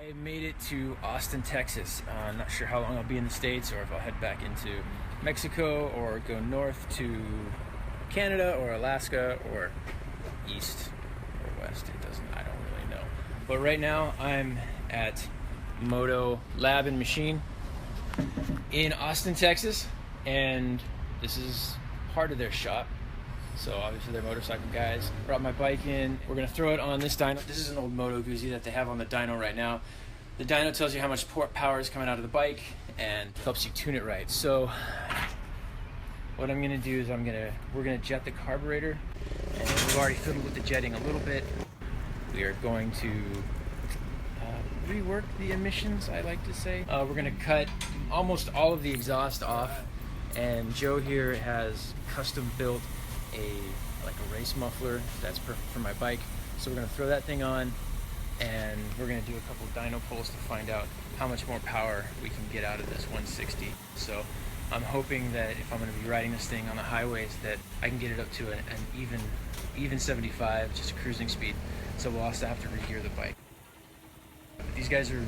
I made it to Austin, Texas. I'm not sure how long I'll be in the States or if I'll head back into Mexico or go north to Canada or Alaska or east or west. I don't really know. But right now I'm at Moto Lab and Machine in Austin, Texas, and this is part of their shop. So obviously they're motorcycle guys. Brought my bike in. We're gonna throw it on this dyno. This is an old Moto Guzzi that they have on the dyno right now. The dyno tells you how much power is coming out of the bike and helps you tune it right. So what I'm gonna do is we're gonna jet the carburetor, and we've already fiddled with the jetting a little bit. We are going to rework the emissions, I like to say. We're gonna cut almost all of the exhaust off, and Joe here has custom built a race muffler that's perfect for my bike. So we're gonna throw that thing on, and we're gonna do a couple dyno pulls to find out how much more power we can get out of this 160. So I'm hoping that if I'm gonna be riding this thing on the highways, that I can get it up to an even 75, just cruising speed. So we'll also have to re-gear the bike. These guys are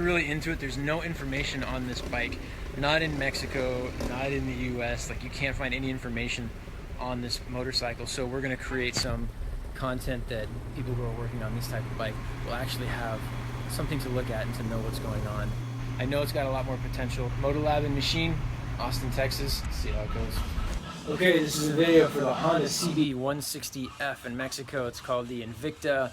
really into it. There's no information on this bike, not in Mexico, not in the US. Like, you can't find any information on this motorcycle. So we're going to create some content that people who are working on this type of bike will actually have something to look at and to know what's going on. I know it's got a lot more potential. Moto Lab and Machine, Austin, Texas. Let's see how it goes. Okay, this is a video for the Honda CB160f in Mexico. It's called the Invicta.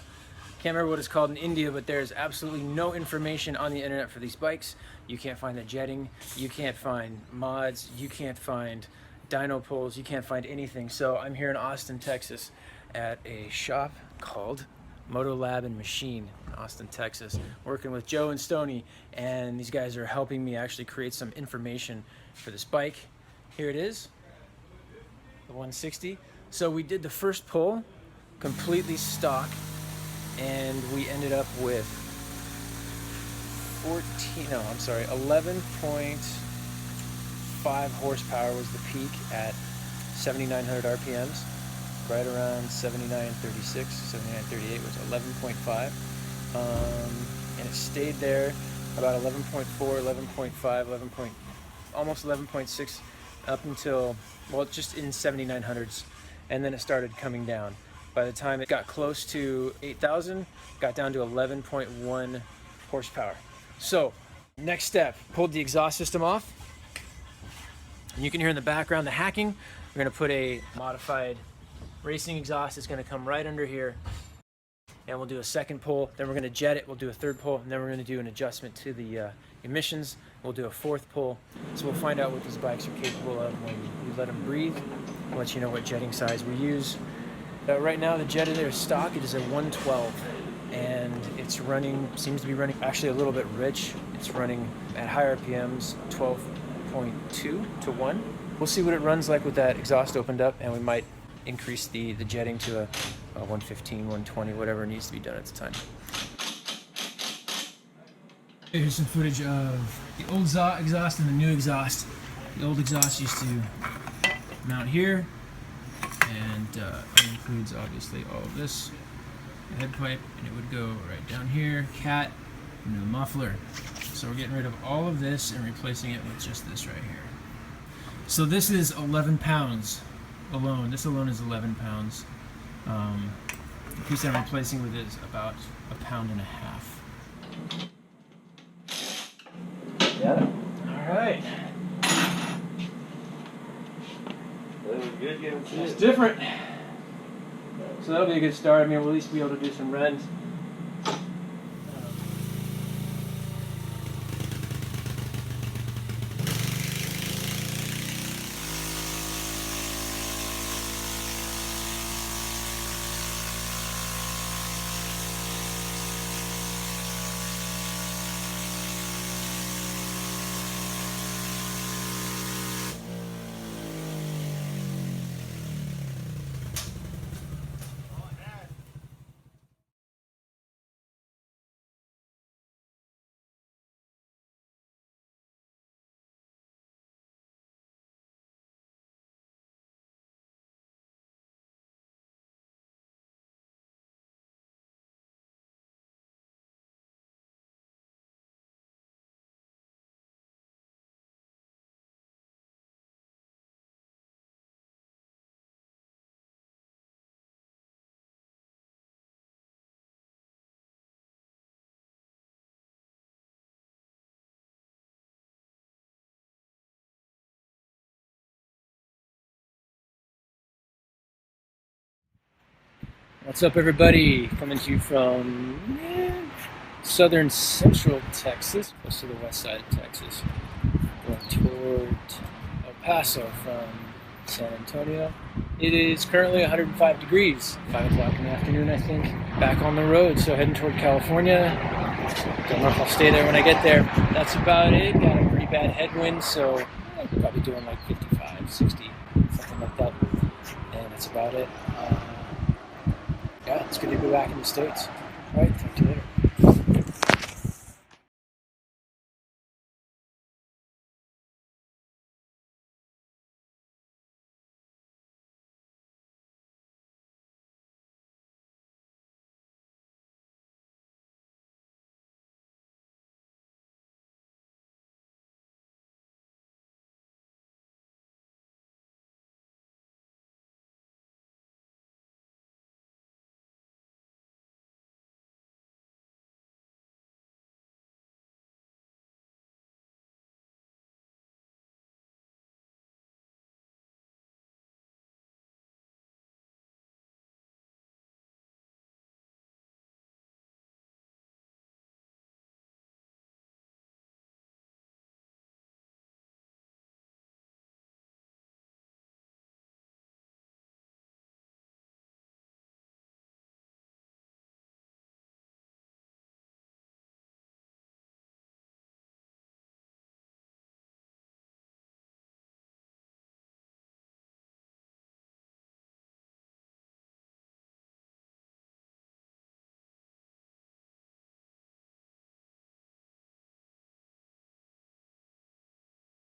Can't remember what it's called in India, but there's absolutely no information on the internet for these bikes. You can't find the jetting, you can't find mods, you can't find dyno pulls, you can't find anything. So I'm here in Austin, Texas at a shop called Moto Lab and Machine in Austin, Texas, working with Joe and Stoney, and these guys are helping me actually create some information for this bike. Here it is, the 160. So we did the first pull completely stock, and we ended up with 11.5 horsepower was the peak at 7,900 RPMs. Right around 79.36, 79.38 was 11.5. And it stayed there about 11.4, 11.5, almost 11.6 up until, well, just in 7,900s. And then it started coming down. By the time it got close to 8,000, got down to 11.1 horsepower. So, next step, pulled the exhaust system off. And you can hear in the background the hacking. We're gonna put a modified racing exhaust. It's gonna come right under here. And we'll do a second pull, then we're gonna jet it, we'll do a third pull, and then we're gonna do an adjustment to the emissions. We'll do a fourth pull. So we'll find out what these bikes are capable of when we let them breathe. We'll let you know what jetting size we use. Right now the jet in there is stock. It is a 112, and it's running, seems to be running actually a little bit rich. It's running at higher RPMs, 12.2 to 1. We'll see what it runs like with that exhaust opened up, and we might increase the jetting to a 115, 120, whatever needs to be done at the time. Here's some footage of the old exhaust and the new exhaust. The old exhaust used to mount here, and it includes obviously all of this, the head pipe, and it would go right down here, cat, and the muffler. So we're getting rid of all of this and replacing it with just this right here. So this is 11 pounds alone. This alone is 11 pounds. The piece I'm replacing with is about 1.5 pounds. Yeah. All right. That was good. It's different. So that'll be a good start. I mean, we'll at least be able to do some runs. What's up, everybody? Coming to you from southern central Texas, close to the west side of Texas, going toward El Paso from San Antonio. It is currently 105 degrees, 5 o'clock in the afternoon, I think. Back on the road, so heading toward California. Don't know if I'll stay there when I get there. That's about it. Got a pretty bad headwind, so I'm probably doing like 55, 60, something like that. And that's about it. Yeah, it's good to be back in the States. All right, talk to you later.